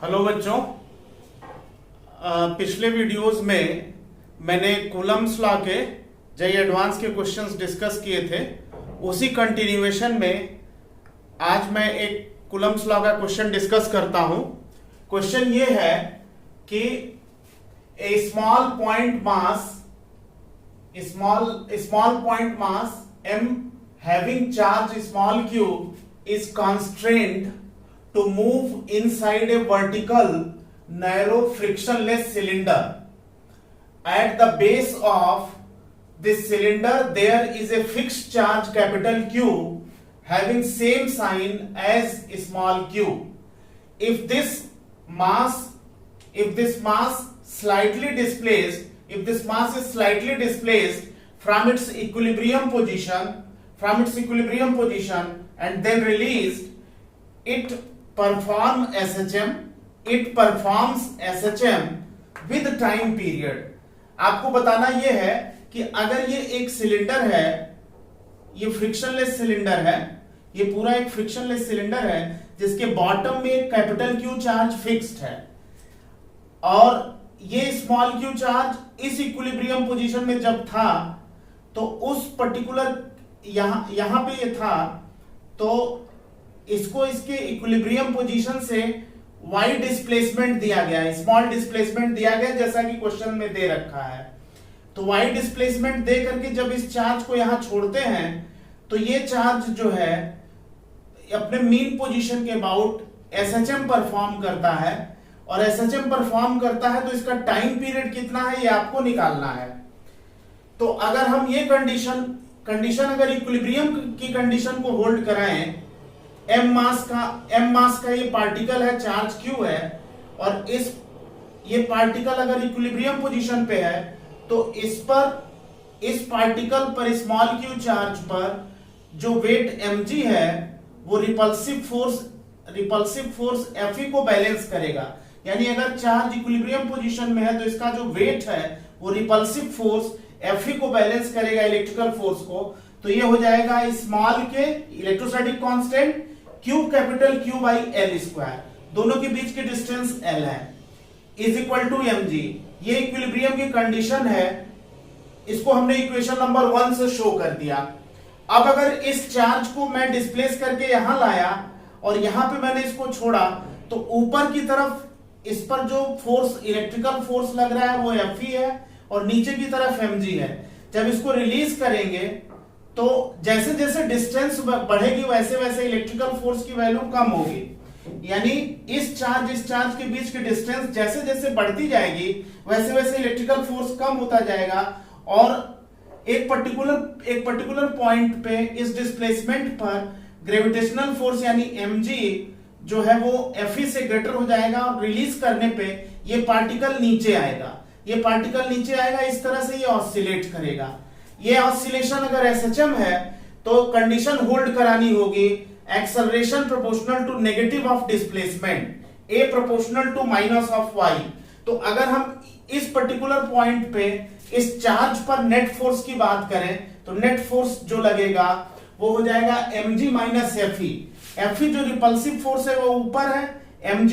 Hello बच्चों, पिछले videos में मैंने कूलम्स लॉ के जो एडवांस के क्वेश्चंस डिस्कस किए थे, उसी कंटिन्यूएशन में आज मैं एक कूलम्स लॉ का क्वेश्चन डिस्कस करता हूं। क्वेश्चन ये है कि a small point mass m having charge small q is constrained to move inside a vertical narrow frictionless cylinder. At the base of this cylinder there is a fixed charge capital Q having same sign as small q. If this mass is slightly displaced from its equilibrium position and then released, it performs SHM with time period. आपको बताना यह है कि अगर ये एक cylinder है, ये फ्रिक्शनलेस सिलेंडर है, ये पूरा एक फ्रिक्शनलेस सिलेंडर है जिसके बॉटम में एक कैपिटल क्यू चार्ज फिक्स्ड है और ये स्मॉल क्यू चार्ज इस इक्विलिब्रियम पोजीशन में जब था तो उस पर्टिकुलर यहां पे ये था, तो इसको इसके इक्विलिब्रियम पोजीशन से y डिस्प्लेसमेंट दिया गया है, स्मॉल डिस्प्लेसमेंट दिया गया जैसा कि क्वेश्चन में दे रखा है। तो y डिस्प्लेसमेंट दे करके जब इस चार्ज को यहां छोड़ते हैं तो ये चार्ज जो है अपने मीन पोजीशन के अबाउट SHM परफॉर्म करता है और SHM परफॉर्म करता है तो इसका टाइम पीरियड कितना है ये आपको निकालना है। तो अगर हम ये कंडीशन अगर इक्विलिब्रियम की कंडीशन को होल्ड कराएं, m मास का ये पार्टिकल है, चार्ज q है और ये पार्टिकल अगर इक्विलिब्रियम पोजीशन पे है तो इस पार्टिकल पर स्मॉल q चार्ज पर जो वेट mg है वो रिपल्सिव फोर्स Fe को बैलेंस करेगा। यानी अगर चार्ज इक्विलिब्रियम पोजीशन में है तो इसका जो वेट है वो रिपल्सिव फोर्स Fe को बैलेंस करेगा, इलेक्ट्रिकल फोर्स को। तो ये हो जाएगा स्मॉल के electrostatic constant Q capital Q by L square, दोनों के बीच की डिस्टेंस L है, इज इक्वल टू mg। ये इक्विलिब्रियम की कंडीशन है, इसको हमने इक्वेशन नंबर 1 से शो कर दिया। अब अगर इस चार्ज को मैं डिस्प्लेस करके यहां लाया और यहां पे मैंने इसको छोड़ा तो ऊपर की तरफ इस पर जो फोर्स इलेक्ट्रिकल फोर्स लग रहा है वो Fe है और नीचे की तरफ mg है। जब इसको रिलीज करेंगे तो जैसे जैसे डिस्टेंस बढ़ेगी वैसे वैसे इलेक्ट्रिकल फोर्स की वैल्यू कम होगी। यानी इस चार्ज के बीच की डिस्टेंस जैसे जैसे बढ़ती जाएगी वैसे वैसे इलेक्ट्रिकल फोर्स कम होता जाएगा और एक पर्टिकुलर पॉइंट पे इस डिस्प्लेसमेंट पर ग्रेविटेशनल फोर्स यानी mg जो है वो Fe से ग्रेटर हो जाएगा और रिलीज करने पे ये पार्टिकल नीचे आएगा। इस तरह से ये ऑसिलेट करेगा। ये ऑसिलेशन अगर SHM है तो कंडीशन होल्ड करानी होगी acceleration proportional to negative of displacement, A proportional to minus of y। तो अगर हम इस पर्टिकुलर पॉइंट पे इस चार्ज पर नेट फोर्स की बात करें तो नेट फोर्स जो लगेगा वो हो जाएगा mg माइनस Fe जो रिपल्सिव फोर्स है वो ऊपर है, mg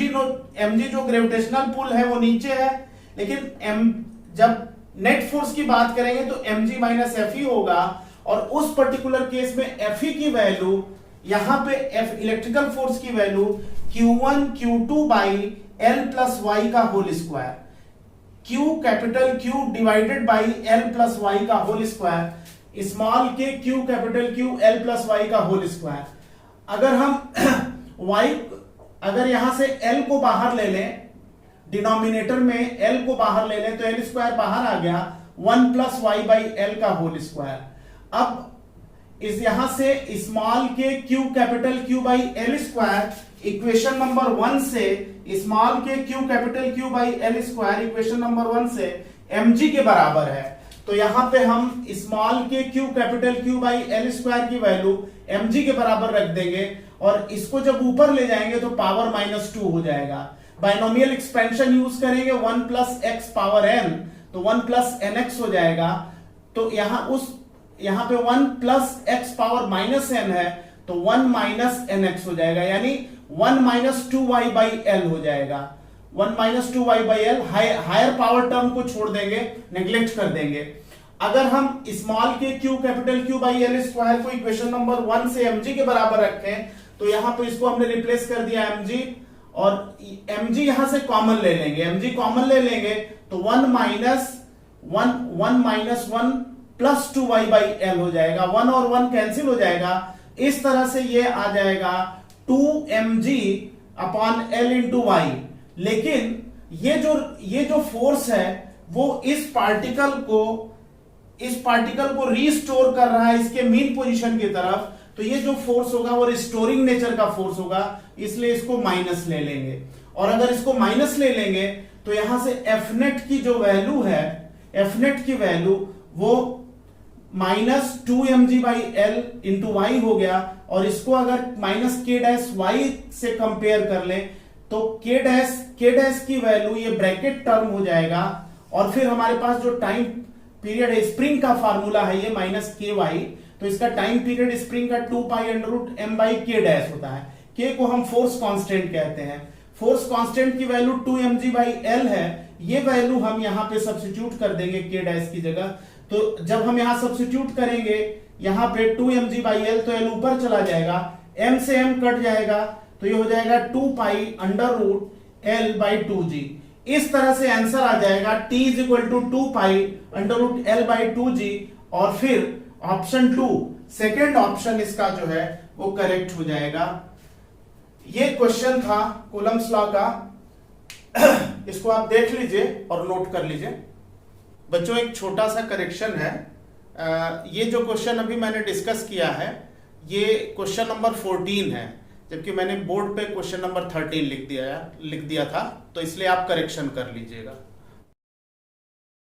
जो ग्रेविटेशनल पुल है वो नीचे है, लेकिन जब नेट फोर्स की बात करेंगे तो mg माइनस Fe होगा और उस पर्टिकुलर केस में Fe की वैल्यू यहां पे इलेक्ट्रिकल फोर्स की value Q1 Q2 by L plus y का whole square, Q capital Q divided by L plus y का whole square, small k Q capital Q L plus y का whole square. अगर यहां से L को बाहर ले लें, डिनोमिनेटर में L को बाहर ले लें तो L स्क्वायर बाहर आ गया, 1 प्लस y बाई L का होल स्क्वायर। अब इस यहां से small k Q capital Q by L square equation number 1 से small k Q capital Q by L square equation number 1 से mg के बराबर है। तो यहां पे हम small k Q capital Q by L square की वैल्यू mg के बराबर रख देंगे और इसको जब ऊपर ले जाएंगे तो पावर -2 हो जाएगा। बाइनोमियल एक्सपेंशन यूज करेंगे 1 प्लस एक्स पावर n, तो 1 प्लस nx हो जाएगा। तो यहां पे 1 प्लस एक्स पावर -n है तो 1 माइनस nx हो जाएगा, यानी 1 माइनस 2y बाई एल हो जाएगा। 1 minus 2y by L, higher power term को छोड़ देंगे, नेग्लेक्ट कर देंगे। अगर हम स्मॉल के Q capital Q by L square को इक्वेशन नंबर 1 से mg के बराबर रखें तो यहां पे इसको हमने रिप्लेस कर दिया mg, और mg यहां से कॉमन ले लेंगे, mg कॉमन ले लेंगे तो 1 minus 1 plus 2y by L हो जाएगा। 1 और 1 कैंसिल हो जाएगा। इस तरह से ये आ जाएगा 2mg upon L into Y. लेकिन ये जो फोर्स है वो इस पार्टिकल को रीस्टोर कर रहा है इसके मीन पोजीशन की तरफ, तो ये जो फोर्स होगा वो रिस्टोरिंग नेचर का फोर्स होगा, इसलिए इसको माइनस ले लेंगे। और अगर इसको माइनस ले लेंगे तो यहां से एफनेट की जो वैल्यू है, एफनेट की वैल्यू वो minus 2mg by L into Y हो गया। और इसको अगर माइनस के डैश वाई से कंपेयर कर ले तो के डैश की वैल्यू ये ब्रैकेट टर्म हो जाएगा। और फिर हमारे पास जो टाइम पीरियड है स्प्रिंग का फार्मूला है ये माइनस के वाई, तो इसका टाइम पीरियड स्प्रिंग का 2 pi under root M by K dash होता है। के को हम फोर्स कांस्टेंट कहते हैं। फोर्स कांस्टेंट की वैल्यू 2mg बाई एल है, ये वैल्यू हम यहां पे सब्स्टिट्यूट कर देंगे के डैश की जगह। तो जब हम यहां सब्स्टिट्यूट करेंगे यहां पे 2mg बाई एल, तो एल ऊपर चला जाएगा, m से m कट जाएगा, तो ये हो जाएगा 2 pi under root L by 2g। इस तरह से आंसर आ जाएगा t is equal to 2 pi under root L by 2g। और फिर ऑप्शन 2 सेकेंड ऑप्शन इसका जो है वो करेक्ट हो जाएगा। ये क्वेश्चन था कूलम्स लॉ का, इसको आप देख लीजिए और नोट कर लीजिए। बच्चों एक छोटा सा करेक्शन है, ये जो क्वेश्चन अभी मैंने डिस्कस किया है ये क्वेश्चन नंबर 14 है, जबकि मैंने बोर्ड पे क्वेश्चन नंबर 13 लिख दिया था, तो इसलिए आप करेक्शन कर लीजिएगा।